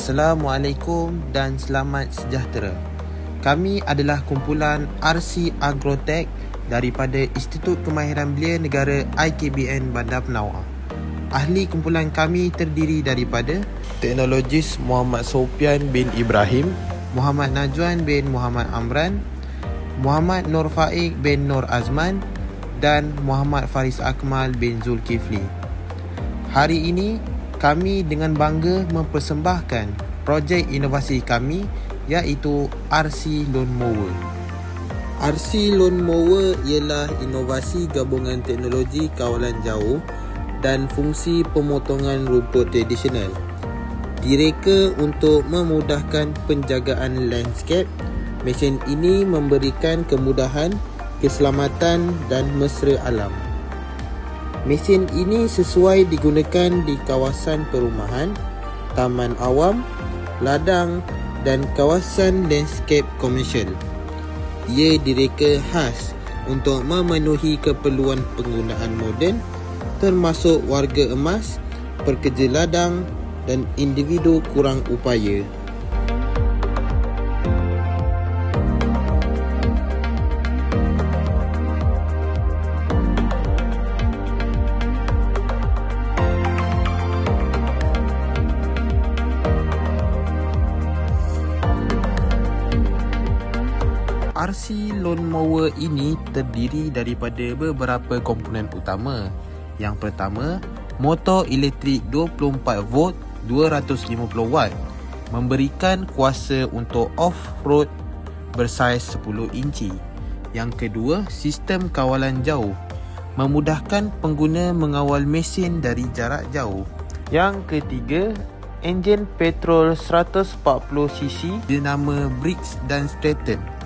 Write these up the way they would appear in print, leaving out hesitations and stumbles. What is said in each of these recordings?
Assalamualaikum dan selamat sejahtera. Kami adalah kumpulan RC Agrotech daripada Institut Kemahiran Belia Negara IKBN Bandar Penawar. Ahli kumpulan kami terdiri daripada Teknologis Muhammad Sofian bin Ibrahim, Muhammad Najwan bin Muhammad Amran, Muhammad Nur Faik bin Nur Azman dan Muhammad Faris Akmal bin Zulkifli. Hari ini kami dengan bangga mempersembahkan projek inovasi kami iaitu RC Lawn Mower. RC Lawn Mower ialah inovasi gabungan teknologi kawalan jauh dan fungsi pemotongan rumput tradisional. Direka untuk memudahkan penjagaan landscape, mesin ini memberikan kemudahan, keselamatan dan mesra alam. Mesin ini sesuai digunakan di kawasan perumahan, taman awam, ladang dan kawasan landscape komersial. Ia direka khas untuk memenuhi keperluan penggunaan moden termasuk warga emas, pekerja ladang dan individu kurang upaya. RC Lawn Mower ini terdiri daripada beberapa komponen utama. Yang pertama, motor elektrik 24 volt 250 watt memberikan kuasa untuk off-road bersaiz 10 inci. Yang kedua, sistem kawalan jauh memudahkan pengguna mengawal mesin dari jarak jauh. Yang ketiga, enjin petrol 140cc bernama Briggs dan Stratton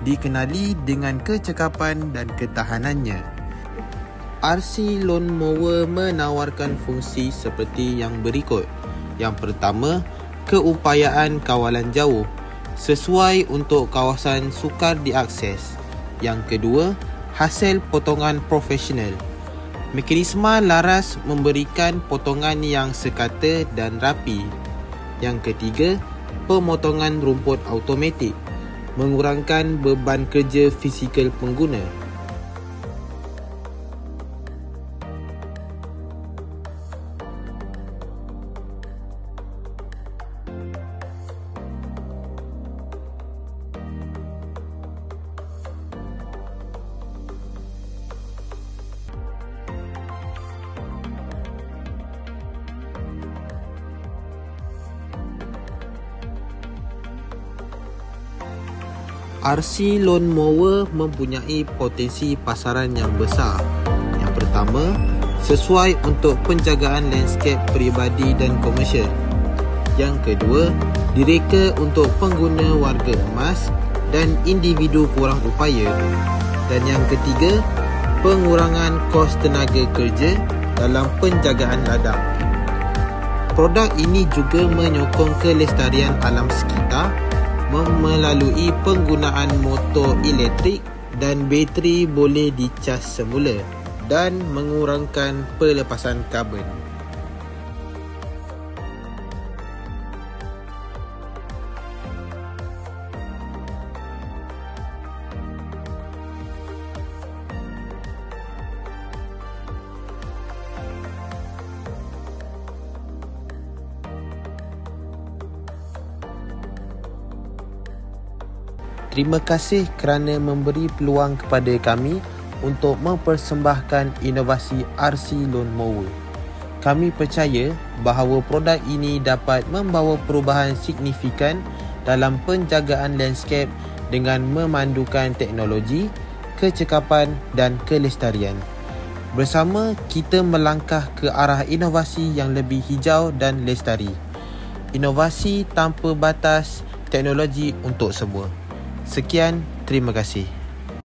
dikenali dengan kecekapan dan ketahanannya. RC Lawn Mower menawarkan fungsi seperti yang berikut. Yang pertama, keupayaan kawalan jauh sesuai untuk kawasan sukar diakses. Yang kedua, hasil potongan profesional. Mekanisme laras memberikan potongan yang sekata dan rapi. Yang ketiga, pemotongan rumput automatik mengurangkan beban kerja fizikal pengguna. RC Lawn Mower mempunyai potensi pasaran yang besar. Yang pertama, sesuai untuk penjagaan landscape peribadi dan komersial. Yang kedua, direka untuk pengguna warga emas dan individu kurang upaya. Dan yang ketiga, pengurangan kos tenaga kerja dalam penjagaan ladang. Produk ini juga menyokong kelestarian alam sekitar melalui penggunaan motor elektrik dan bateri boleh dicas semula dan mengurangkan pelepasan karbon. Terima kasih kerana memberi peluang kepada kami untuk mempersembahkan inovasi RC Lawn Mower. Kami percaya bahawa produk ini dapat membawa perubahan signifikan dalam penjagaan landscape dengan memandukan teknologi, kecekapan dan kelestarian. Bersama kita melangkah ke arah inovasi yang lebih hijau dan lestari. Inovasi tanpa batas, teknologi untuk semua. Sekian, terima kasih.